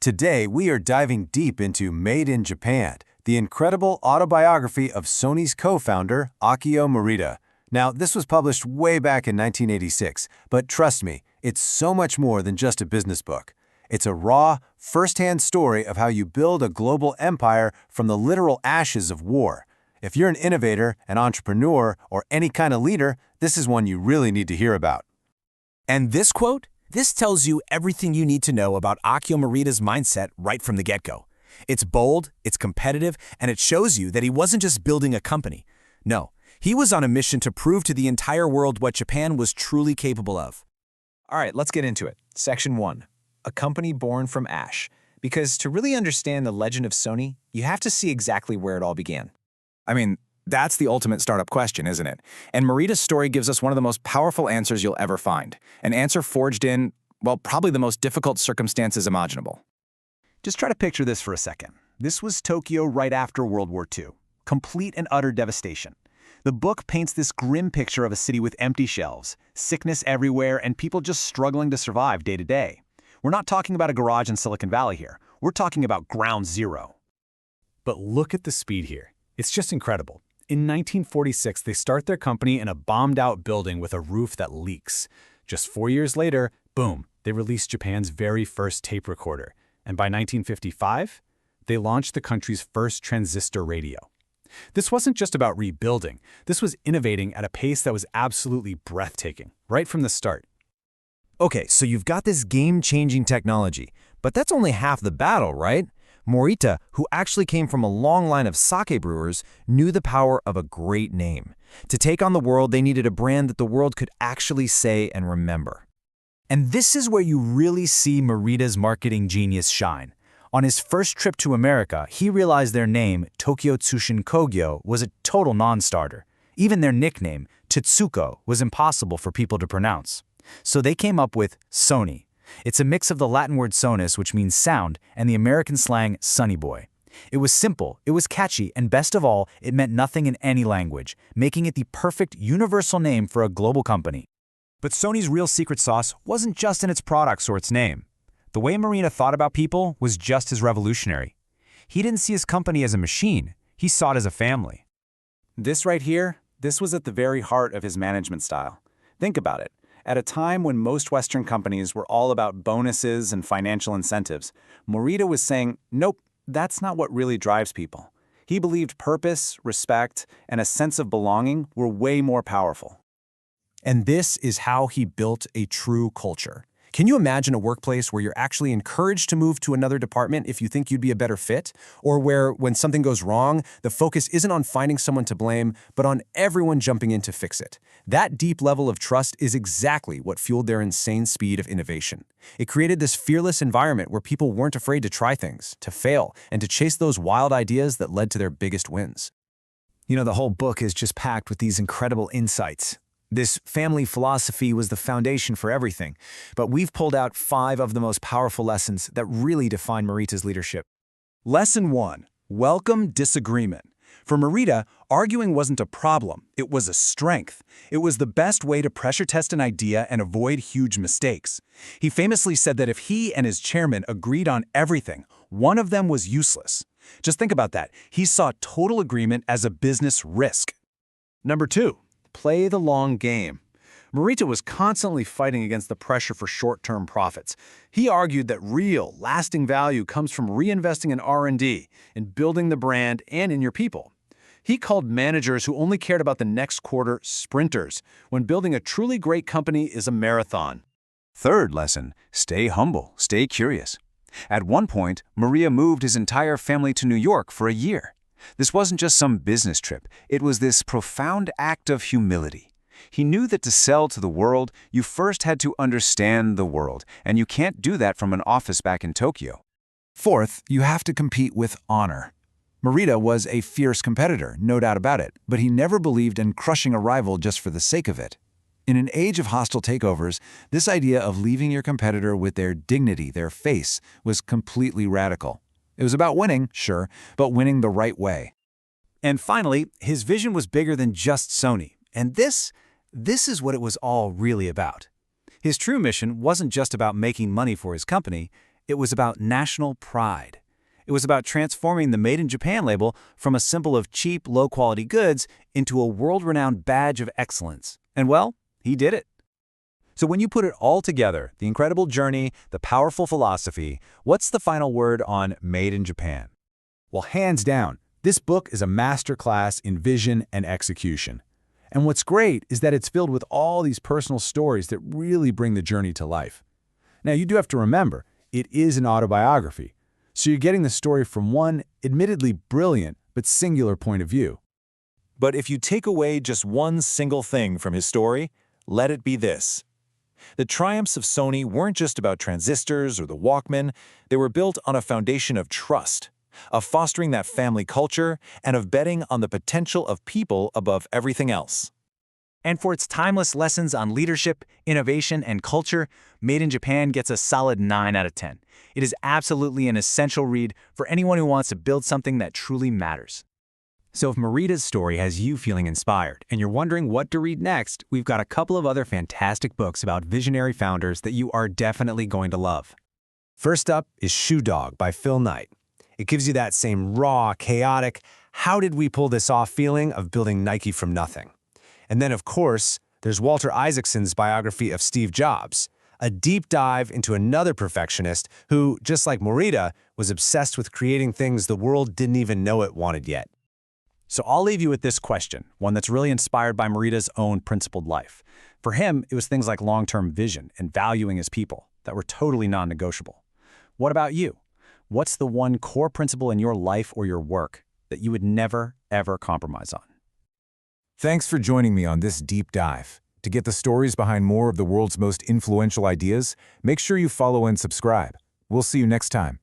Today, we are diving deep into Made in Japan, the incredible autobiography of Sony's co-founder, Akio Morita. Now, this was published way back in 1986, but trust me, it's so much more than just a business book. It's a raw, first-hand story of how you build a global empire from the literal ashes of war. If you're an innovator, an entrepreneur, or any kind of leader, this is one you really need to hear about. And this quote? This tells you everything you need to know about Akio Morita's mindset right from the get-go. It's bold, it's competitive, and it shows you that he wasn't just building a company. No, he was on a mission to prove to the entire world what Japan was truly capable of. All right, let's get into it. Section 1. A company born from ash. Because to really understand the legend of Sony, you have to see exactly where it all began. I mean, that's the ultimate startup question, isn't it? And Morita's story gives us one of the most powerful answers you'll ever find. An answer forged in, well, probably the most difficult circumstances imaginable. Just try to picture this for a second. This was Tokyo right after World War II. Complete and utter devastation. The book paints this grim picture of a city with empty shelves, sickness everywhere, and people just struggling to survive day to day. We're not talking about a garage in Silicon Valley here. We're talking about ground zero. But look at the speed here. It's just incredible. In 1946, they start their company in a bombed-out building with a roof that leaks. Just 4 years later, boom, they released Japan's very first tape recorder. And by 1955, they launched the country's first transistor radio. This wasn't just about rebuilding. This was innovating at a pace that was absolutely breathtaking, right from the start. Okay, so you've got this game-changing technology, but that's only half the battle, right? Morita, who actually came from a long line of sake brewers, knew the power of a great name. To take on the world, they needed a brand that the world could actually say and remember. And this is where you really see Morita's marketing genius shine. On his first trip to America, he realized their name, Tokyo Tsushin Kogyo, was a total non-starter. Even their nickname, Tetsuko, was impossible for people to pronounce. So they came up with Sony. It's a mix of the Latin word sonus, which means sound, and the American slang sunny boy. It was simple, it was catchy, and best of all, it meant nothing in any language, making it the perfect universal name for a global company. But Sony's real secret sauce wasn't just in its products or its name. The way Morita thought about people was just as revolutionary. He didn't see his company as a machine, he saw it as a family. This right here, this was at the very heart of his management style. Think about it. At a time when most Western companies were all about bonuses and financial incentives, Morita was saying, nope, that's not what really drives people. He believed purpose, respect, and a sense of belonging were way more powerful. And this is how he built a true culture. Can you imagine a workplace where you're actually encouraged to move to another department if you think you'd be a better fit? Or where, when something goes wrong, the focus isn't on finding someone to blame, but on everyone jumping in to fix it? That deep level of trust is exactly what fueled their insane speed of innovation. It created this fearless environment where people weren't afraid to try things, to fail, and to chase those wild ideas that led to their biggest wins. You know, the whole book is just packed with these incredible insights. This family philosophy was the foundation for everything, but we've pulled out 5 of the most powerful lessons that really define Morita's leadership. Lesson 1. Welcome disagreement. For Morita, arguing wasn't a problem, it was a strength. It was the best way to pressure test an idea and avoid huge mistakes. He famously said that if he and his chairman agreed on everything, one of them was useless. Just think about that. He saw total agreement as a business risk. Number 2. Play the long game. Morita was constantly fighting against the pressure for short-term profits. He argued that real, lasting value comes from reinvesting in R&D, in building the brand, and in your people. He called managers who only cared about the next quarter sprinters, when building a truly great company is a marathon. Third lesson, stay humble, stay curious. At one point, Morita moved his entire family to New York for a year. This wasn't just some business trip, it was this profound act of humility. He knew that to sell to the world, you first had to understand the world, and you can't do that from an office back in Tokyo. Fourth, you have to compete with honor. Morita was a fierce competitor, no doubt about it, but he never believed in crushing a rival just for the sake of it. In an age of hostile takeovers, this idea of leaving your competitor with their dignity, their face, was completely radical. It was about winning, sure, but winning the right way. And finally, his vision was bigger than just Sony. And this is what it was all really about. His true mission wasn't just about making money for his company, It was about national pride. It was about transforming the Made in Japan label from a symbol of cheap, low-quality goods into a world-renowned badge of excellence. And well, he did it. So when you put it all together, the incredible journey, the powerful philosophy, what's the final word on Made in Japan? Well, hands down, this book is a masterclass in vision and execution. And what's great is that it's filled with all these personal stories that really bring the journey to life. Now, you do have to remember, it is an autobiography, so you're getting the story from one, admittedly brilliant, but singular point of view. But if you take away just one single thing from his story, let it be this. The triumphs of Sony weren't just about transistors or the Walkman. They were built on a foundation of trust, of fostering that family culture, and of betting on the potential of people above everything else. And for its timeless lessons on leadership, innovation, and culture, Made in Japan gets a solid 9 out of 10. It is absolutely an essential read for anyone who wants to build something that truly matters. So if Morita's story has you feeling inspired and you're wondering what to read next, we've got a couple of other fantastic books about visionary founders that you are definitely going to love. First up is Shoe Dog by Phil Knight. It gives you that same raw, chaotic, how did we pull this off feeling of building Nike from nothing. And then, of course, there's Walter Isaacson's biography of Steve Jobs, a deep dive into another perfectionist who, just like Morita, was obsessed with creating things the world didn't even know it wanted yet. So I'll leave you with this question, one that's really inspired by Morita's own principled life. For him, it was things like long-term vision and valuing his people that were totally non-negotiable. What about you? What's the one core principle in your life or your work that you would never, ever compromise on? Thanks for joining me on this deep dive. To get the stories behind more of the world's most influential ideas, make sure you follow and subscribe. We'll see you next time.